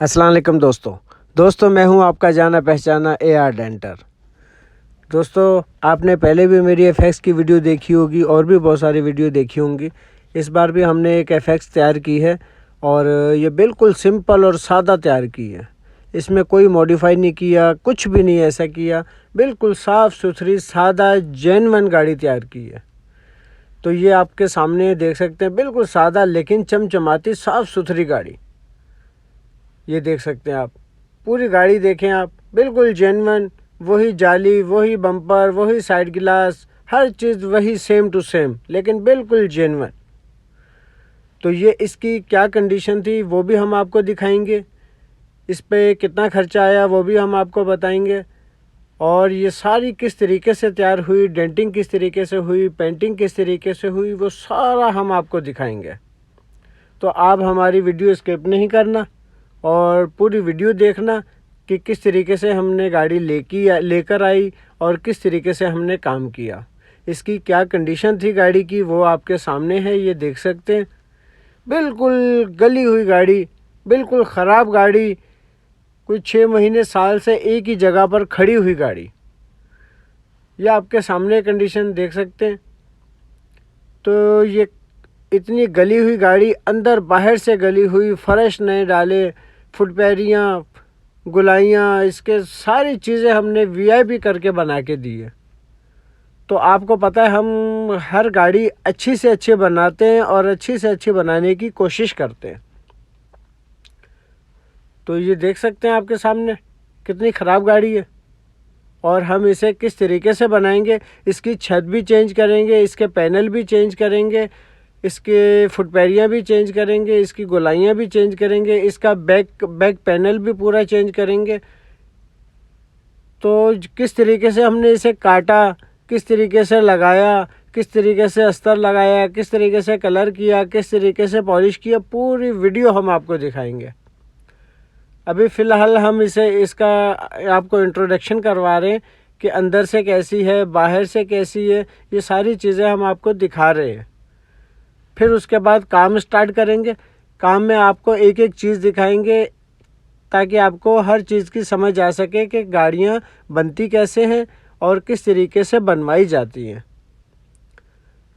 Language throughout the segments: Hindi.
अस्सलाम वालेकुम दोस्तों मैं हूं आपका जाना पहचाना AR डेंटर। दोस्तों आपने पहले भी मेरी एफएक्स की वीडियो देखी होगी और भी बहुत सारी वीडियो देखी होंगी। इस बार भी हमने एक एफएक्स तैयार की है और ये बिल्कुल सिंपल और सादा तैयार की है। इसमें कोई मॉडिफाई नहीं किया, कुछ भी नहीं ऐसा किया, बिल्कुल साफ़ सुथरी सादा जेन्युइन गाड़ी तैयार की है। तो ये आपके सामने देख सकते हैं, बिल्कुल सादा लेकिन चमचमाती साफ़ सुथरी गाड़ी। ये देख सकते हैं आप, पूरी गाड़ी देखें आप, बिल्कुल जेन्युइन, वही जाली, वही बम्पर, वही साइड गिलास, हर चीज़ वही सेम टू सेम, लेकिन बिल्कुल जेन्युइन। तो ये इसकी क्या कंडीशन थी वो भी हम आपको दिखाएंगे, इस पे कितना खर्चा आया वो भी हम आपको बताएंगे, और ये सारी किस तरीके से तैयार हुई, डेंटिंग किस तरीके से हुई, पेंटिंग किस तरीके से हुई, वो सारा हम आपको दिखाएंगे। तो आप हमारी वीडियो स्किप नहीं करना और पूरी वीडियो देखना कि किस तरीके से हमने गाड़ी लेकर आई और किस तरीके से हमने काम किया। इसकी क्या कंडीशन थी गाड़ी की वो आपके सामने है, ये देख सकते हैं। बिल्कुल गली हुई गाड़ी, बिल्कुल ख़राब गाड़ी, कुछ 6 महीने साल से एक ही जगह पर खड़ी हुई गाड़ी। ये आपके सामने कंडीशन देख सकते हैं। तो ये इतनी गली हुई गाड़ी, अंदर बाहर से गली हुई, फर्श नहीं डाले, फुटपैरियाँ, गुलाइयाँ, इसके सारी चीज़ें हमने वीआईपी करके बना के दी है। तो आपको पता है हम हर गाड़ी अच्छी से अच्छी बनाते हैं और अच्छी से अच्छी बनाने की कोशिश करते हैं। तो ये देख सकते हैं आपके सामने कितनी ख़राब गाड़ी है और हम इसे किस तरीके से बनाएंगे। इसकी छत भी चेंज करेंगे, इसके पैनल भी चेंज करेंगे, इसके फुटपैरियाँ भी चेंज करेंगे, इसकी गोलाइयाँ भी चेंज करेंगे, इसका बैक पैनल भी पूरा चेंज करेंगे। तो किस तरीके से हमने इसे काटा, किस तरीके से लगाया, किस तरीके से अस्तर लगाया, किस तरीके से कलर किया, किस तरीके से पॉलिश किया, पूरी वीडियो हम आपको दिखाएंगे। अभी फ़िलहाल हम इसका आपको इंट्रोडक्शन करवा रहे हैं कि अंदर से कैसी है, बाहर से कैसी है, ये सारी चीज़ें हम आपको दिखा रहे हैं। फिर उसके बाद काम स्टार्ट करेंगे। काम में आपको एक एक चीज़ दिखाएंगे ताकि आपको हर चीज़ की समझ आ सके कि गाड़ियाँ बनती कैसे हैं और किस तरीके से बनवाई जाती हैं।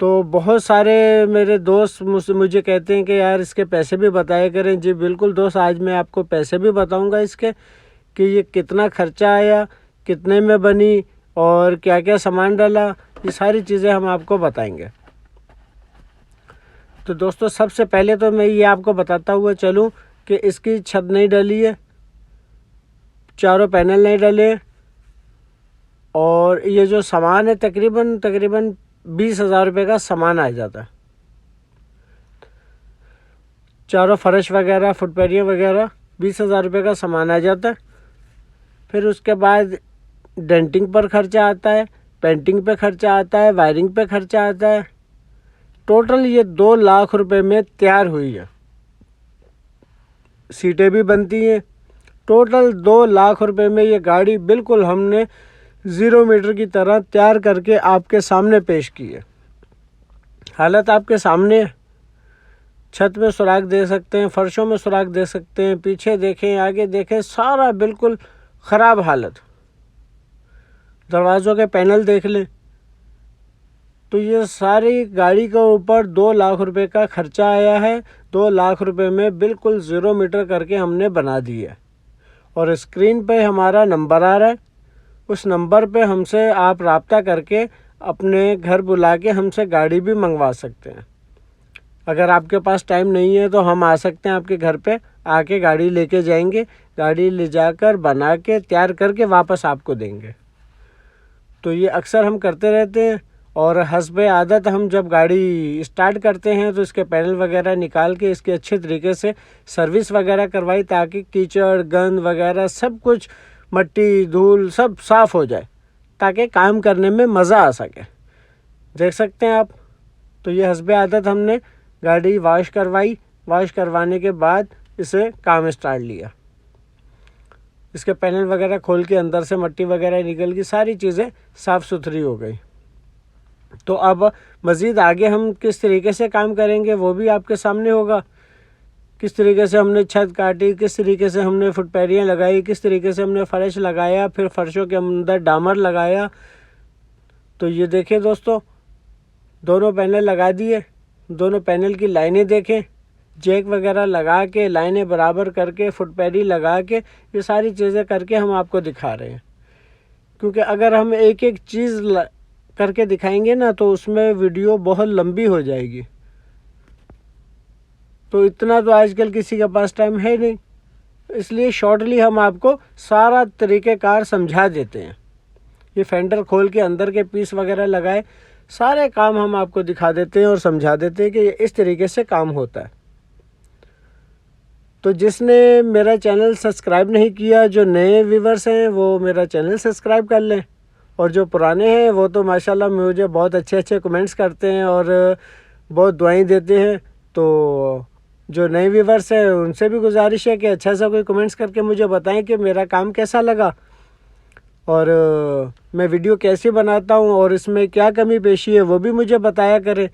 तो बहुत सारे मेरे दोस्त मुझे कहते हैं कि यार इसके पैसे भी बताया करें। जी बिल्कुल दोस्त, आज मैं आपको पैसे भी बताऊंगा इसके कि ये कितना खर्चा आया, कितने में बनी और क्या क्या सामान डाला, ये सारी चीज़ें हम आपको बताएंगे। तो दोस्तों सबसे पहले तो मैं ये आपको बताता हुआ चलूँ कि इसकी छत नहीं डली है, चारों पैनल नहीं डले, और ये जो सामान है तकरीबन 20,000 रुपये का सामान आ जाता है। चारों फर्श वगैरह, फुटपैरियाँ वगैरह, 20,000 रुपये का सामान आ जाता है। फिर उसके बाद डेंटिंग पर खर्चा आता है, पेंटिंग पे खर्चा आता है, वायरिंग पे खर्चा आता है। टोटल ये 2 लाख रुपए में तैयार हुई है। सीटें भी बनती हैं। टोटल 2 लाख रुपए में ये गाड़ी बिल्कुल हमने 0 मीटर की तरह तैयार करके आपके सामने पेश की है। हालत आपके सामने, छत में सुराख देख सकते हैं, फर्शों में सुराख देख सकते हैं, पीछे देखें, आगे देखें, सारा बिल्कुल ख़राब हालत। दरवाज़ों के पैनल देख लें। तो ये सारी गाड़ी के ऊपर 2 लाख रुपए का खर्चा आया है। 2 लाख रुपए में बिल्कुल 0 मीटर करके हमने बना दी है। और स्क्रीन पे हमारा नंबर आ रहा है, उस नंबर पे हमसे आप रब्ता करके अपने घर बुला के हमसे गाड़ी भी मंगवा सकते हैं। अगर आपके पास टाइम नहीं है तो हम आ सकते हैं आपके घर पे, आके गाड़ी लेके जाएंगे, गाड़ी ले जाकर बना के तैयार करके वापस आपको देंगे। तो ये अक्सर हम करते रहते हैं और हस्बे आदत हम जब गाड़ी स्टार्ट करते हैं तो इसके पैनल वगैरह निकाल के इसके अच्छे तरीके से सर्विस वगैरह करवाई ताकि कीचड़, गंद वगैरह सब कुछ, मट्टी, धूल सब साफ़ हो जाए ताकि काम करने में मज़ा आ सके। देख सकते हैं आप। तो ये हस्बे आदत हमने गाड़ी वॉश करवाई, वॉश करवाने के बाद इसे काम स्टार्ट लिया। इसके पैनल वगैरह खोल के अंदर से मट्टी वगैरह निकल गई, सारी चीज़ें साफ़ सुथरी हो गई। तो अब मज़ीद आगे हम किस तरीके से काम करेंगे वो भी आपके सामने होगा किस तरीके से हमने छत काटी, किस तरीके से हमने फुटपैरियाँ लगाई, किस तरीके से हमने फर्श लगाया, फिर फर्शों के अंदर डामर लगाया। तो ये देखिए दोस्तों, दोनों पैनल लगा दिए, दोनों पैनल की लाइनें देखें, जैक वगैरह लगा के लाइनें बराबर करके फुटपैरी लगा के ये सारी चीज़ें करके हम आपको दिखा रहे हैं। क्योंकि अगर हम एक एक चीज़ करके दिखाएंगे ना तो उसमें वीडियो बहुत लंबी हो जाएगी। तो इतना तो आजकल किसी के पास टाइम है नहीं, इसलिए शॉर्टली हम आपको सारा तरीक़ेकार समझा देते हैं। ये फेंडर खोल के अंदर के पीस वगैरह लगाए, सारे काम हम आपको दिखा देते हैं और समझा देते हैं कि ये इस तरीके से काम होता है। तो जिसने मेरा चैनल सब्सक्राइब नहीं किया, जो नए व्यूवर्स हैं वो मेरा चैनल सब्सक्राइब कर लें, और जो पुराने हैं वो तो माशाल्लाह मुझे बहुत अच्छे अच्छे कमेंट्स करते हैं और बहुत दुआएं देते हैं। तो जो नए व्यूवर्स हैं उनसे भी गुजारिश है कि अच्छा सा कोई कमेंट्स करके मुझे बताएं कि मेरा काम कैसा लगा और मैं वीडियो कैसे बनाता हूं और इसमें क्या कमी पेशी है वो भी मुझे बताया करें,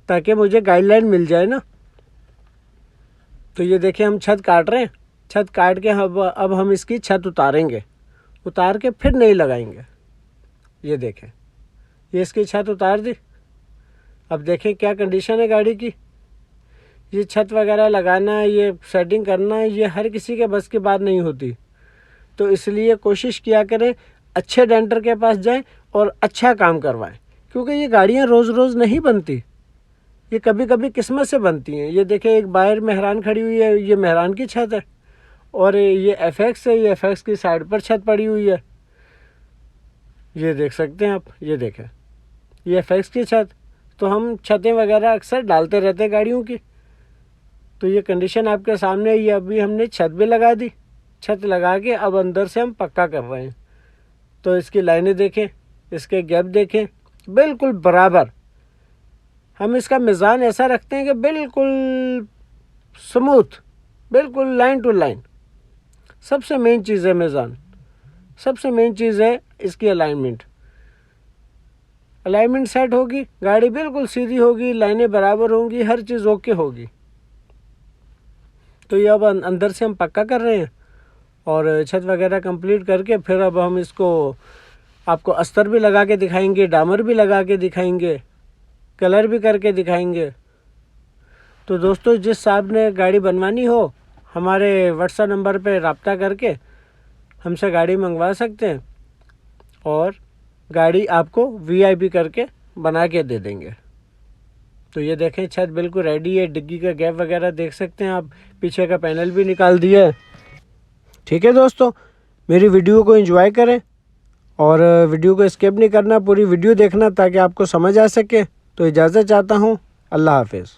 ताकि मुझे गाइडलाइन मिल जाए ना। तो ये देखिए हम छत काट रहे हैं, छत काट के अब हम इसकी छत उतारेंगे, उतार के फिर नहीं लगाएंगे। ये देखें, ये इसकी छत उतार दी। अब देखें क्या कंडीशन है गाड़ी की। ये छत वगैरह लगाना, ये सेटिंग करना, ये हर किसी के बस की बात नहीं होती। तो इसलिए कोशिश किया करें अच्छे डेंटर के पास जाएं और अच्छा काम करवाएं, क्योंकि ये गाड़ियाँ रोज़ रोज़ नहीं बनती, ये कभी कभी किस्मत से बनती हैं। ये देखें एक बाहर मेहरान खड़ी हुई है, ये मेहरान की छत है, और ये एफएक्स है, ये एफएक्स की साइड पर छत पड़ी हुई है। ये देख सकते हैं आप, ये देखें ये एफएक्स की छत। तो हम छतें वगैरह अक्सर डालते रहते हैं गाड़ियों की। तो ये कंडीशन आपके सामने, ये अभी हमने छत भी लगा दी, छत लगा के अब अंदर से हम पक्का कर रहे हैं। तो इसकी लाइनें देखें, इसके गैप देखें, बिल्कुल बराबर। हम इसका मिज़ान ऐसा रखते हैं कि बिल्कुल स्मूथ, बिल्कुल लाइन टू लाइन। सबसे मेन चीज़ है मिज़ान, सबसे मेन चीज़ है इसकी अलाइनमेंट। अलाइनमेंट सेट होगी, गाड़ी बिल्कुल सीधी होगी, लाइनें बराबर होंगी, हर चीज़ ओके होगी। तो ये अब अंदर से हम पक्का कर रहे हैं और छत वगैरह कंप्लीट करके फिर अब हम इसको आपको अस्तर भी लगा के दिखाएंगे, डामर भी लगा के दिखाएंगे, कलर भी करके दिखाएंगे। तो दोस्तों जिस साहब ने गाड़ी बनवानी हो, हमारे व्हाट्सएप नंबर पे रब्ता करके हमसे गाड़ी मंगवा सकते हैं और गाड़ी आपको वीआईपी करके बना के दे देंगे। तो ये देखें छत बिल्कुल रेडी है, डिग्गी का गैप वगैरह देख सकते हैं आप, पीछे का पैनल भी निकाल दिया है। ठीक है दोस्तों, मेरी वीडियो को एंजॉय करें और वीडियो को स्किप नहीं करना, पूरी वीडियो देखना ताकि आपको समझ आ सके। तो इजाज़त चाहता हूँ, अल्लाह हाफिज़।